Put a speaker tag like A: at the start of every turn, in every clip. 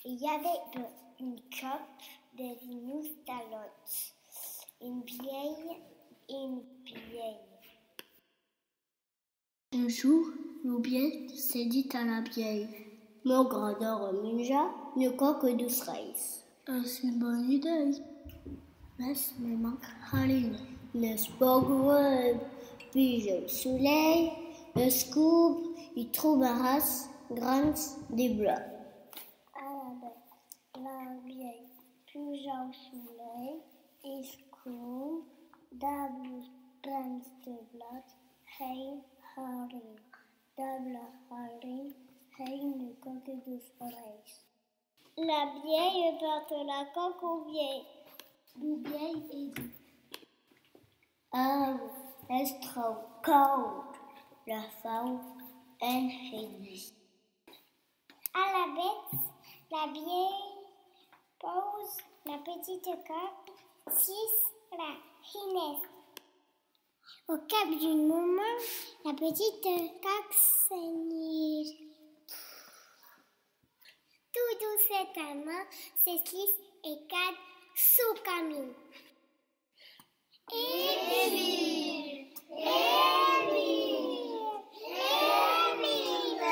A: Il y avait une coque, des moustachots, une vieille et une vieille.
B: Un jour, le vieil s'est dit à la vieille:
C: M'agrada menjar une coque de cerises.
B: C'est une bonne idée, mais il me manque farine.
C: N'est-ce pas grave? Puis au soleil, le scoop, il trouveras grands des bras.
A: La vieille puja au soleil et scoop, double grands de blad, heen haring. Double haring, heen de coque de cerises. La vieille porte la coque au vieil.
B: Le vieil est dit:
C: Oh, c'est trop cold. La femme en dit.
A: À la bête, la vieille pose la petite coque, tisse la finesse. Au cap du moment, la petite coque saigne. Tout doucement s'esquisse et cadre sous Camille. Émile,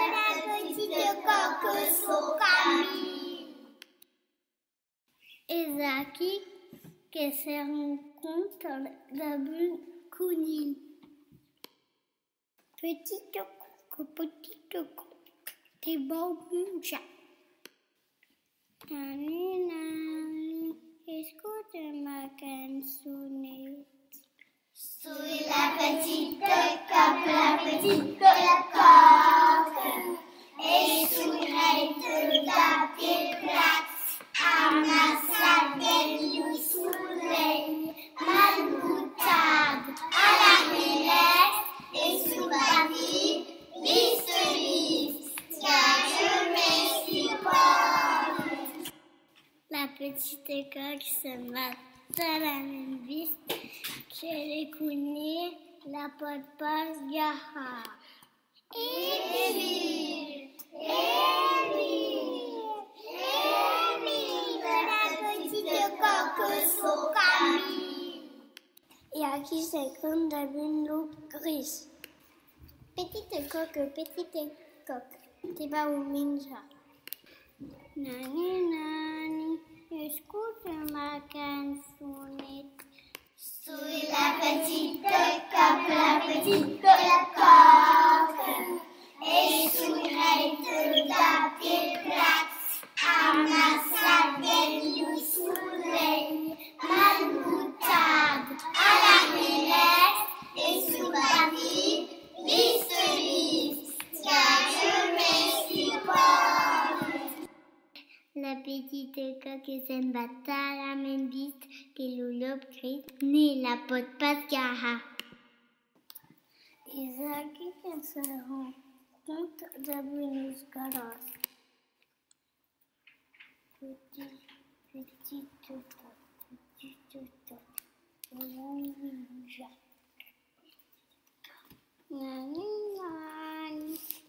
A: la petite coque sous Camille.
B: Et Zaki qui se rencontre dans une colline.
A: Petite coque, t'es bon déjà. Nani, écoute ma canzonnette.
D: Suis la petite coque, et souhaite la place à ma salle du soleil, ma boutade à la relève et sous la vie, car je me supporte.
A: La petite coque se met à la même viste que les connaît la pote-passe Gaha.
D: Émile, la petite coque sous Camille.
A: Et à qui s'écoute dans une loupe grise. Petite coque, t'es pas au ninja. Nani, écoute ma canzonnette.
D: Suis la petite coque, et souhaite la place à ma salle du soleil, ma boutade à la relève et sous la vie, car je me supporte.
A: La petite coque se bat à la même viste que le loup gris, ni la pote passe Gaha. Isaac qui se rend compte de Buenos Garas. Petite coque, Nani,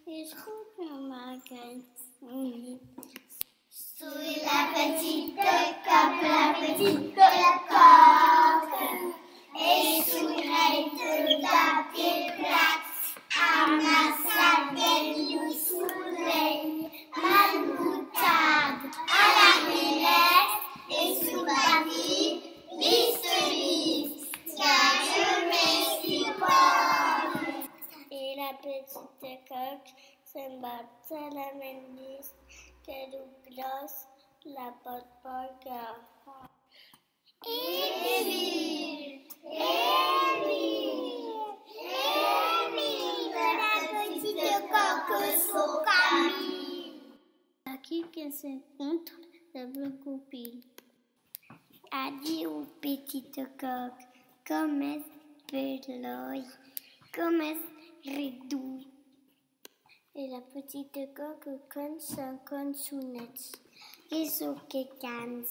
A: écoute ma canzonnette.
D: Suis la petite coque, et souhaite la place à ma salle du soleil, ma boutade à la relève et sous la vie, car je me supporte.
A: Et la petite coque se bat à la même liste que Douglas, la pote par Gaha.
D: Émile, la petite coque sous Camille.
A: Qui se rencontre de deux copines. A dit aux petites coques, comme est l'œil, comme est redoux. Et la petite coque compte 50 sounettes. Qu'est-ce que cannes,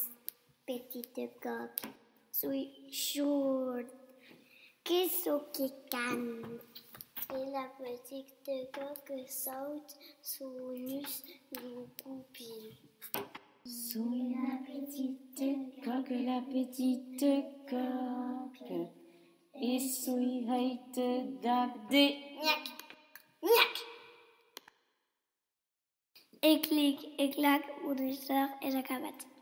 A: petite coque? Sois chaude. Qu'est-ce que cannes? Et la petite coque saute sur le nus du goupil.
E: sourit la petite coque. Et sourit heite d'abdé.
A: Gnac, gnac. Ik lieg, ik lak, moeder zag en ik heb het.